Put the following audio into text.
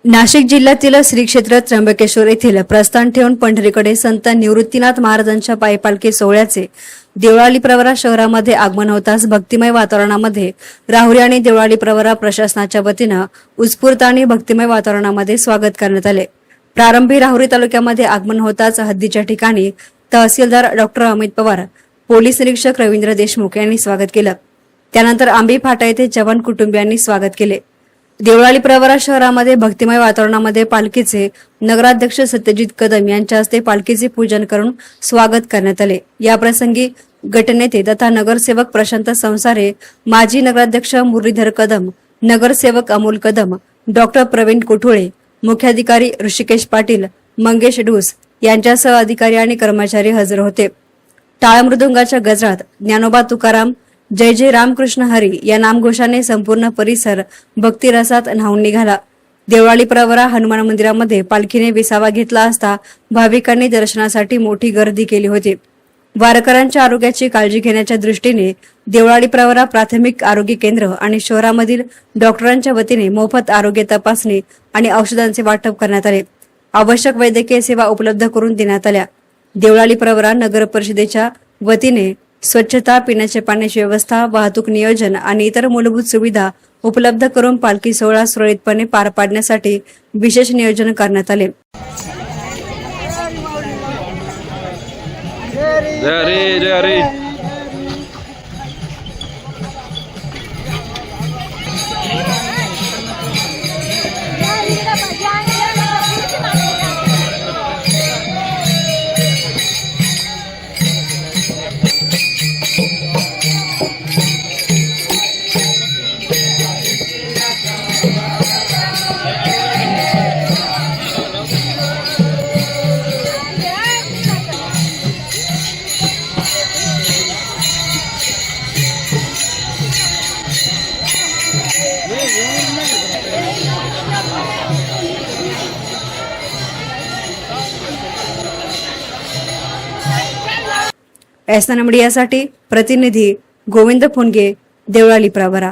नाशिक जिल्ह्यातील श्री क्षेत्र त्र्यंबकेश्वर येथील प्रस्थान ठेवून पंढरीकडे संत निवृत्तीनाथ महाराजांच्या पायी पालखी सोहळ्याचे देवळाली प्रवरा शहरामध्ये आगमन होताच भक्तिमय वातावरणामध्ये राहुरी आणि देवळाली प्रवरा प्रशासनाच्या वतीनं उत्स्फूर्त आणि भक्तिमय वातावरणामध्ये स्वागत करण्यात आले। प्रारंभी राहुरी तालुक्यामध्ये आगमन होताच हद्दीच्या ठिकाणी तहसीलदार डॉक्टर अमित पवार, पोलीस निरीक्षक रवींद्र देशमुख यांनी स्वागत केलं। त्यानंतर आंबी फाटा येथे चव्हाण कुटुंबियांनी स्वागत केले। देवळाली प्रवरा शहरामध्ये भक्तिमय वातावरणामध्ये पालखीचे नगराध्यक्ष सत्यजित कदम यांच्या हस्ते पालखीचे पूजन करून स्वागत करण्यात आले। या प्रसंगी गटनेते तथा नगरसेवक प्रशांत संसारे, माजी नगराध्यक्ष मुरलीधर कदम, नगरसेवक अमोल कदम, डॉक्टर प्रवीण कोठुळे, मुख्याधिकारी ऋषिकेश पाटील, मंगेश ढूस यांच्यासह अधिकारी आणि कर्मचारी हजर होते। टाळ मृदुंगाच्या गजरात ज्ञानोबा तुकाराम, जय जय रामकृष्ण हरी या नामघोषाने संपूर्ण परिसर भक्तिरसात न्हाऊन निघाला। देवळाली प्रवरा हनुमान मंदिरामध्ये पालखीने विसावा घेतला असता भाविकांनी दर्शनासाठी मोठी गर्दी केली होती। वारकऱ्यांच्या आरोग्याची काळजी घेण्याच्या दृष्टीने देवळाली प्रवरा प्राथमिक आरोग्य केंद्र आणि शहरामधील डॉक्टरांच्या वतीने मोफत आरोग्य तपासणी आणि औषधांचे वाटप करण्यात आले। आवश्यक वैद्यकीय सेवा उपलब्ध करून देण्यात आल्या। देवळाली प्रवरा नगर परिषदेच्या वतीने स्वच्छता, पिण्याच्या पाण्याची व्यवस्था, वाहतूक नियोजन आणि इतर मूलभूत सुविधा उपलब्ध करून पालखी सोहळा सुरळीतपणे पार पाडण्यासाठी विशेष नियोजन करण्यात आले। एसएन मीडियासाठी प्रतिनिधी गोविंद फुनगे, देवळाली प्रवरा।